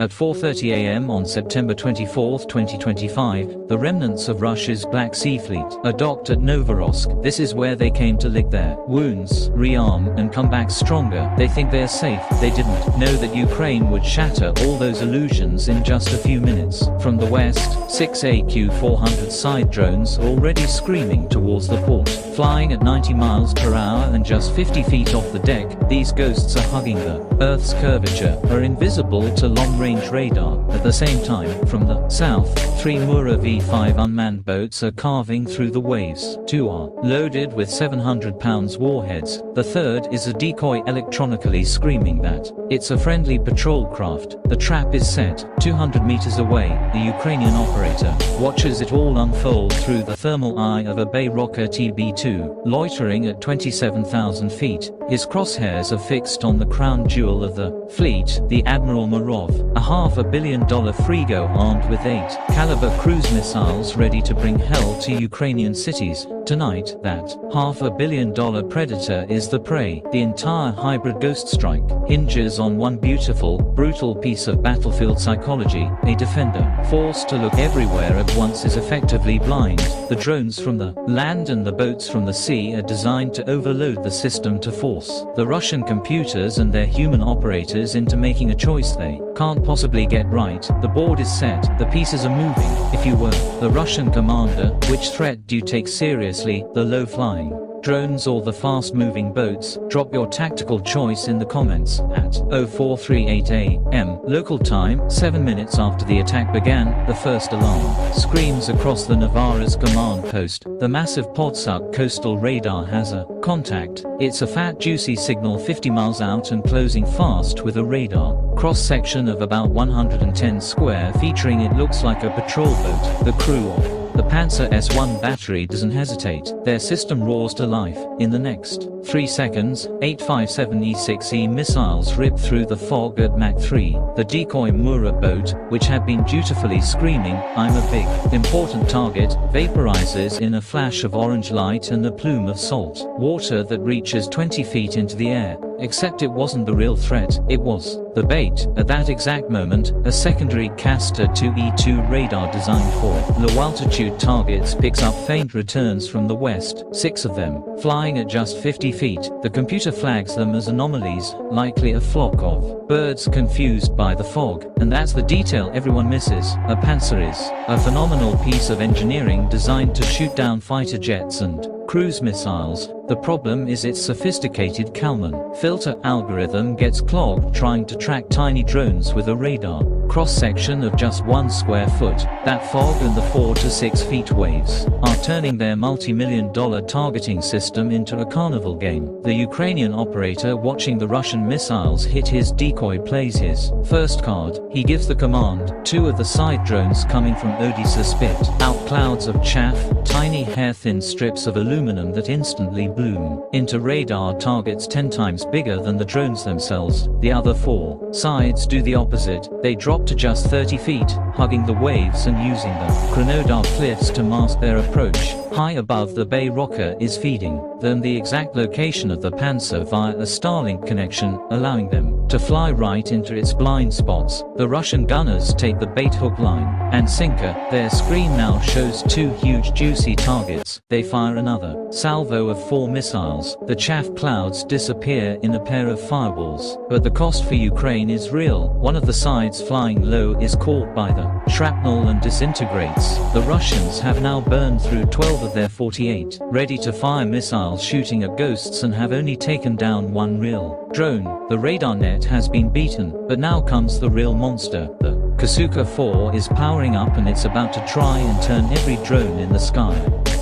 At 4:30 a.m. on September 24, 2025, the remnants of Russia's Black Sea Fleet are docked at Novorossiysk. This is where they came to lick their wounds, rearm, and come back stronger. They think they're safe. They didn't know that Ukraine would shatter all those illusions in just a few minutes. From the west, 6 AQ-400 side drones are already screaming towards the port. Flying at 90 miles per hour and just 50 feet off the deck, these ghosts are hugging the Earth's curvature, are invisible to long-range radar. At the same time, from the south, 3 Mura V5 unmanned boats are carving through the waves. 2 are loaded with 700 pounds warheads. The third is a decoy electronically screaming that it's a friendly patrol craft. The trap is set. 200 meters away, the Ukrainian operator watches it all unfold through the thermal eye of a Bayrocker TB2, loitering at 27,000 feet. His crosshairs are fixed on the crown jewel of the fleet, the Admiral Murov, a $500 million frigo armed with 8-caliber cruise missiles ready to bring hell to Ukrainian cities. Tonight, that $500 million predator is the prey. The entire hybrid ghost strike hinges on one beautiful, brutal piece of battlefield psychology. A defender, forced to look everywhere at once, is effectively blind. The drones from the land and the boats from the sea are designed to overload the system to force the Russian computers and their human operators into making a choice they can't possibly get right. The board is set, the pieces are moving. If you were the Russian commander, which threat do you take seriously, the low-flying drones or the fast-moving boats? Drop your tactical choice in the comments. At 0438 a.m. local time, 7 minutes after the attack began, the first alarm screams across the Novorossiysk command post. The massive Podsuk coastal radar has a contact. It's a fat juicy signal 50 miles out and closing fast with a radar cross-section of about 110 square, featuring it looks like a patrol boat. The crew of the Panzer S1 battery doesn't hesitate. Their system roars to life. In the next 3 seconds, 857 E6E missiles rip through the fog at Mach 3. The decoy Mura boat, which had been dutifully screaming, "I'm a big, important target," vaporizes in a flash of orange light and a plume of salt water that reaches 20 feet into the air. Except it wasn't the real threat, it was the bait. At that exact moment, a secondary Castor 2E2 radar designed for low-altitude targets picks up faint returns from the west, 6 of them, flying at just 50 feet. The computer flags them as anomalies, likely a flock of birds confused by the fog. And that's the detail everyone misses. A Panzer is a phenomenal piece of engineering designed to shoot down fighter jets and cruise missiles. The problem is its sophisticated Kalman filter algorithm gets clogged trying to track tiny drones with a radar cross-section of just 1 square foot. That fog and the 4 to 6 feet waves are turning their multi-million-dollar targeting system into a carnival game. The Ukrainian operator watching the Russian missiles hit his decoy plays his first card. He gives the command. 2 of the side drones coming from Odessa spit out clouds of chaff, tiny hair-thin strips of aluminum that instantly bloom into radar targets 10 times bigger than the drones themselves. The other 4 sides do the opposite. They drop to just 30 feet, hugging the waves and using the Kronodar cliffs to mask their approach. High above, the Bayrocker is feeding them the exact location of the Panzer via a Starlink connection, allowing them to fly right into its blind spots. The Russian gunners take the bait hook, line, and sinker. Their screen now shows 2 huge juicy targets. They fire another salvo of 4 missiles. The chaff clouds disappear in a pair of fireballs. But the cost for Ukraine is real. One of the sides flying low is caught by the shrapnel and disintegrates. The Russians have now burned through 12 of their 48 ready-to-fire missiles shooting at ghosts and have only taken down 1 real drone. The radar net has been beaten, but now comes the real monster. The Kasuka 4 is powering up and it's about to try and turn every drone in the sky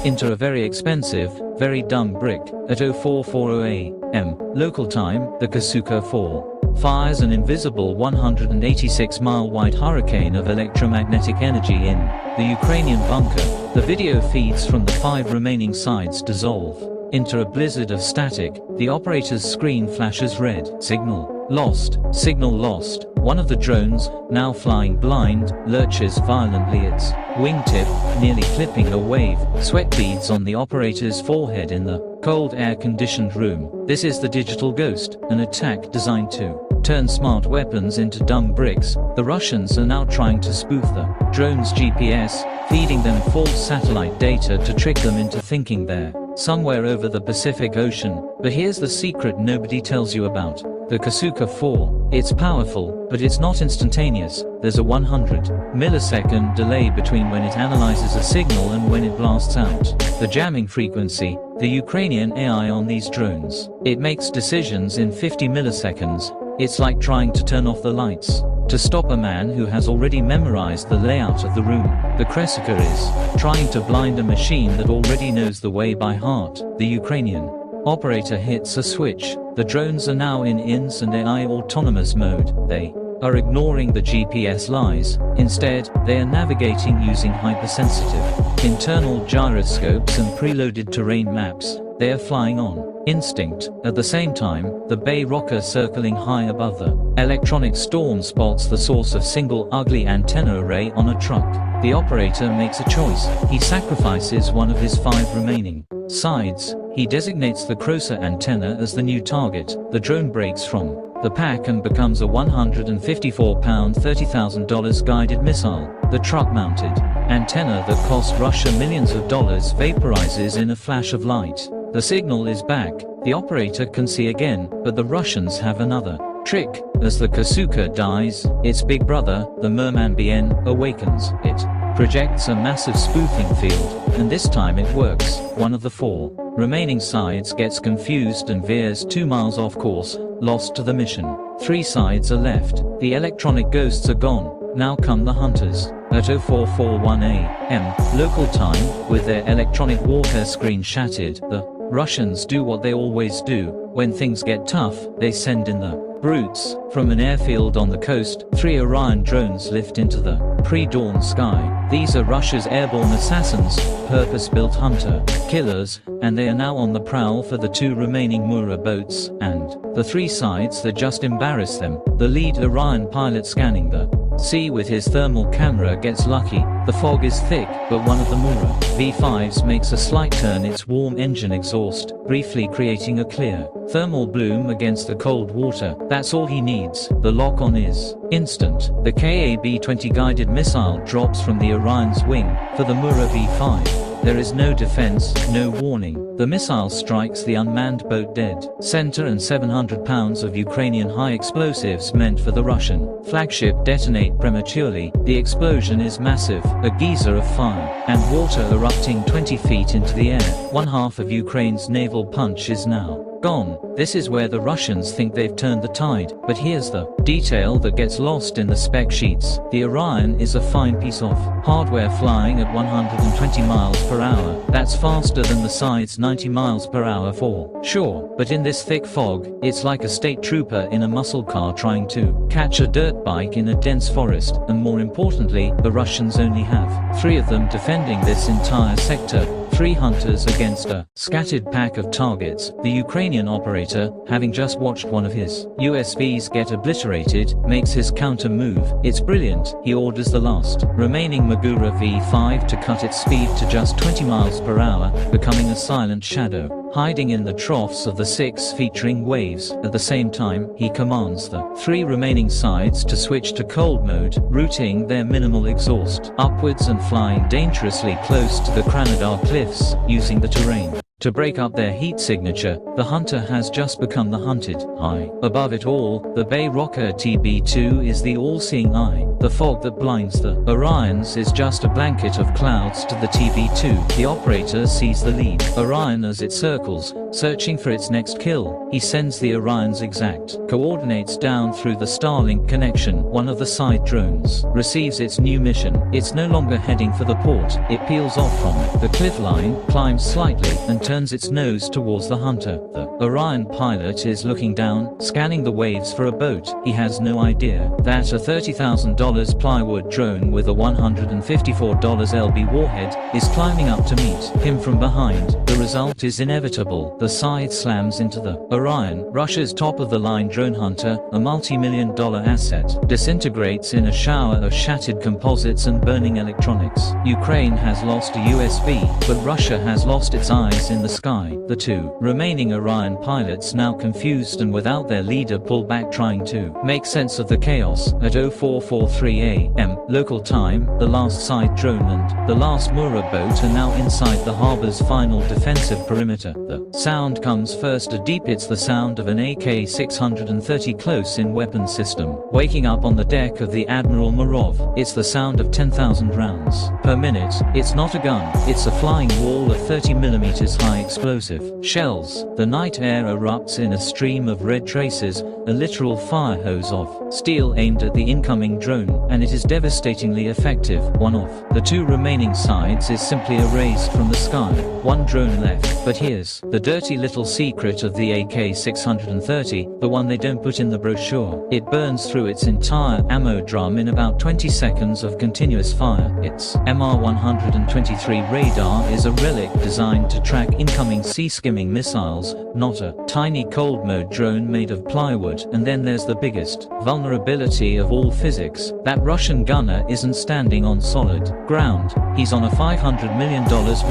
into a very expensive, very dumb brick. At 0440 a.m. local time, the Kasuka 4 fires an invisible 186-mile wide hurricane of electromagnetic energy in the Ukrainian bunker. The video feeds from the 5 remaining sides dissolve into a blizzard of static. The operator's screen flashes red. Signal lost. Signal lost. One of the drones, now flying blind, lurches violently, its wingtip nearly clipping a wave. Sweat beads on the operator's forehead in the cold air-conditioned room. This is the digital ghost, an attack designed to turn smart weapons into dumb bricks, the Russians are now trying to spoof the drone's GPS, feeding them false satellite data to trick them into thinking they're somewhere over the Pacific Ocean. But here's the secret nobody tells you about. The Kasuka 4. It's powerful, but it's not instantaneous. There's a 100 millisecond delay between when it analyzes a signal and when it blasts out the jamming frequency. The Ukrainian AI on these drones, it makes decisions in 50 milliseconds. It's like trying to turn off the lights to stop a man who has already memorized the layout of the room. The Kasuka is trying to blind a machine that already knows the way by heart. The Ukrainian operator hits a switch. The drones are now in INS and AI autonomous mode. They are ignoring the GPS lies. Instead, they are navigating using hypersensitive internal gyroscopes and preloaded terrain maps. They are flying on instinct. At the same time, the Bay rocker circling high above the electronic storm spots the source of single ugly antenna array on a truck. The operator makes a choice. He sacrifices one of his 5 remaining sides. He designates the Crosa antenna as the new target. The drone breaks from the pack and becomes a 154-pound $30,000 guided missile. The truck-mounted antenna that cost Russia millions of dollars vaporizes in a flash of light. The signal is back. The operator can see again, but the Russians have another trick. As the Kasuka dies, its big brother, the Murmanbien, awakens. It projects a massive spoofing field, and this time it works. One of the 4 remaining sides gets confused and veers 2 miles off course, lost to the mission. 3 sides are left. The electronic ghosts are gone. Now come the hunters. At 0441 a.m. local time, with their electronic warfare screen shattered, the Russians do what they always do. When things get tough, they send in the brutes. From an airfield on the coast, 3 Orion drones lift into the pre-dawn sky. These are Russia's airborne assassins, purpose-built hunter killers, and they are now on the prowl for the 2 remaining Mura boats and the 3 sides that just embarrass them. The lead Orion pilot scanning the sea with his thermal camera gets lucky. The fog is thick, but one of the Mura V5s makes a slight turn its warm engine exhaust, briefly creating a clear thermal bloom against the cold water. That's all he needs. The lock-on is instant. The KA-B-20 guided missile drops from the Orion's wing. For the Mura V5, there is no defense, no warning. The missile strikes the unmanned boat dead center, and 700 pounds of Ukrainian high explosives meant for the Russian flagship detonate prematurely. The explosion is massive, a geyser of fire and water erupting 20 feet into the air. One half of Ukraine's naval punch is now gone. This is where the Russians think they've turned the tide, but here's the detail that gets lost in the spec sheets. The Orion is a fine piece of hardware flying at 120 miles per hour. That's faster than the side's 90 miles per hour for sure, but in this thick fog, it's like a state trooper in a muscle car trying to catch a dirt bike in a dense forest. And more importantly, the Russians only have 3 of them defending this entire sector. 3 hunters against a scattered pack of targets. The Ukrainian operator, having just watched one of his USVs get obliterated, makes his counter move. It's brilliant. He orders the last remaining Magura V5 to cut its speed to just 20 miles per hour, becoming a silent shadow, hiding in the troughs of the 6 featuring waves. At the same time, he commands the 3 remaining sides to switch to cold mode, routing their minimal exhaust upwards and flying dangerously close to the Kranodar cliffs, using the terrain to break up their heat signature. The hunter has just become the hunted. High above it all, the Bay rocker TB2 is the all-seeing eye. The fog that blinds the Orions is just a blanket of clouds to the TB2. The operator sees the lead Orion as it circles, searching for its next kill. He sends the Orion's exact coordinates down through the Starlink connection. One of the side drones receives its new mission. It's no longer heading for the port. It peels off from the cliff line, climbs slightly, and turns its nose towards the hunter. The Orion pilot is looking down, scanning the waves for a boat. He has no idea that a $30,000 plywood drone with a $154 LB warhead is climbing up to meet him from behind. The result is inevitable. The side slams into the Orion. Russia's top-of-the-line drone hunter, a multi-million-dollar asset, disintegrates in a shower of shattered composites and burning electronics. Ukraine has lost a USV, but Russia has lost its eyes in in the sky. The two remaining Orion pilots, now confused and without their leader, pull back, trying to make sense of the chaos. At 0443 a.m. local time, the last side drone and the last Mura boat are now inside the harbor's final defensive perimeter. The sound comes first. A deep, it's the sound of an AK-630 close-in weapon system waking up on the deck of the Admiral Murov. It's the sound of 10,000 rounds per minute. It's not a gun, it's a flying wall of 30mm high explosive shells. The night air erupts in a stream of red traces, a literal fire hose of steel aimed at the incoming drone, and it is devastatingly effective. One of the two remaining sides is simply erased from the sky. One drone left. But here's the dirty little secret of the AK-630, the one they don't put in the brochure. It burns through its entire ammo drum in about 20 seconds of continuous fire. Its MR-123 radar is a relic designed to track incoming sea-skimming missiles, not a tiny cold mode drone made of plywood. And then there's the biggest vulnerability of all physics. That Russian gunner isn't standing on solid ground. He's on a $500 million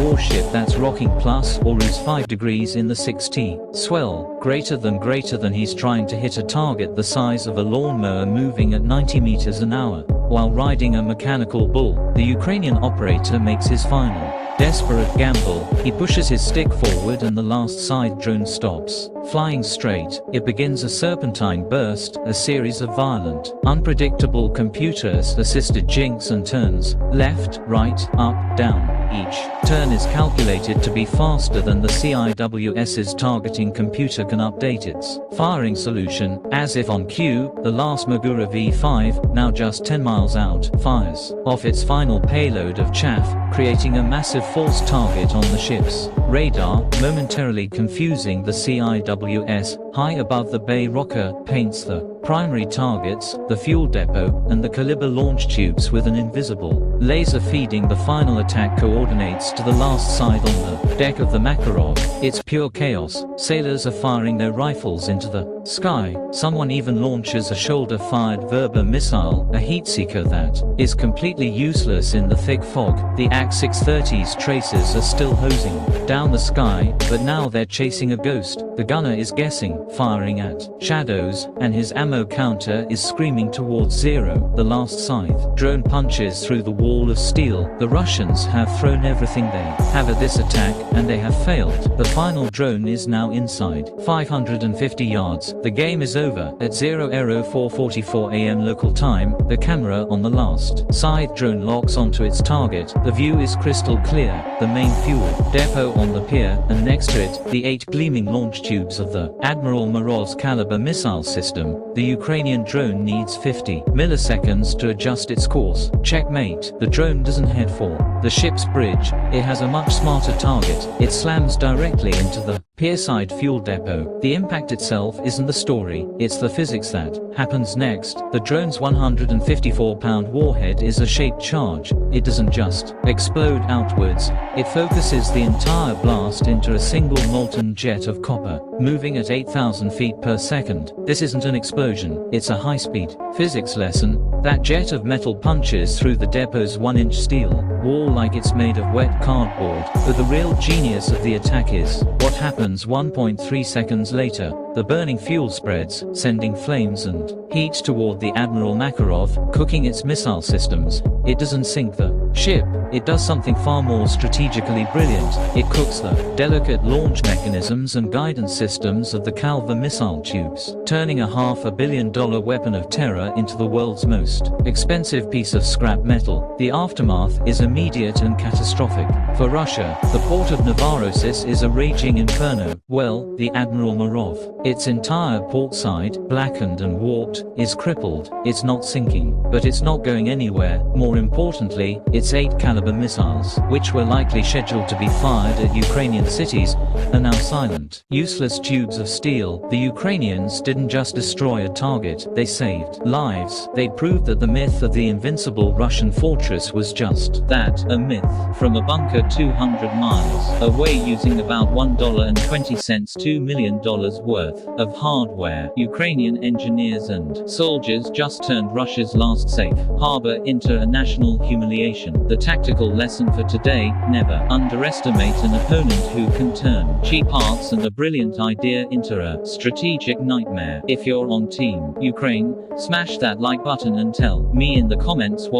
warship that's rocking plus or is 5 degrees in the 6T. Swell. Greater than he's trying to hit a target the size of a lawnmower moving at 90 meters an hour while riding a mechanical bull. The Ukrainian operator makes his final desperate gamble. He pushes his stick forward and the last side drone stops flying straight. It begins a serpentine burst, a series of violent, unpredictable computer-assisted jinks and turns, left, right, up, down. Each turn is calculated to be faster than the CIWS's targeting computer can update its firing solution. As if on cue, the last Magura V5, now just 10 miles out, fires off its final payload of chaff, creating a massive false target on the ship's radar, momentarily confusing the CIWS. High above the bay rocker paints the primary targets, the fuel depot, and the Caliber launch tubes with an invisible laser feeding the final attack coordinates to the last side on the deck of the Makarov. It's pure chaos. Sailors are firing their rifles into the sky. Someone even launches a shoulder-fired Verba missile, a heatseeker that is completely useless in the thick fog. The AK-630's traces are still hosing down the sky, but now they're chasing a ghost. The gunner is guessing, firing at shadows, and his ammo counter is screaming towards zero. The last scythe drone punches through the wall of steel. The Russians have thrown everything they have at this attack, and they have failed. The final drone is now inside 550 yards. The game is over. At 0444 a.m. local time, the camera on the last scythe drone locks onto its target. The view is crystal clear. The main fuel depot on the pier, and next to it, the 8 gleaming launch tubes of the Admiral Murov's Caliber missile system. The Ukrainian drone needs 50 milliseconds to adjust its course. Checkmate. The drone doesn't head for the ship's bridge. It has a much smarter target. It slams directly into the pierside fuel depot. The impact itself isn't the story, it's the physics that happens next. The drone's 154-pound warhead is a shaped charge. It doesn't just explode outwards, it focuses the entire blast into a single molten jet of copper, moving at 8,000 feet per second. This isn't an explosion, it's a high-speed physics lesson. That jet of metal punches through the depot's 1-inch steel wall like it's made of wet cardboard. But the real genius of the attack is what happens 1.3 seconds later. The burning fuel spreads, sending flames and heat toward the Admiral Makarov, cooking its missile systems. It doesn't sink the ship, it does something far more strategically brilliant. It cooks the delicate launch mechanisms and guidance systems of the Calva missile tubes, turning a $500 million weapon of terror into the world's most expensive piece of scrap metal. The aftermath is immediate and catastrophic. For Russia, the port of Novorossiysk is a raging inferno. Well, the Admiral Murov, its entire port side, blackened and warped, is crippled. It's not sinking, but it's not going anywhere. More importantly, its 8 Caliber missiles, which were likely scheduled to be fired at Ukrainian cities, are now silent. weren't useless tubes of steel. The Ukrainians didn't just destroy a target, they saved lives. They proved that the myth of the invincible Russian fortress was just that, a myth. From a bunker 200 miles away using about $1.20 $2 million worth of hardware, Ukrainian engineers and soldiers just turned Russia's last safe harbor into a national humiliation. The tactical lesson for today: never underestimate an opponent who can turn cheap parts and a brilliant idea into a strategic nightmare. If you're on Team Ukraine, smash that like button and tell me in the comments what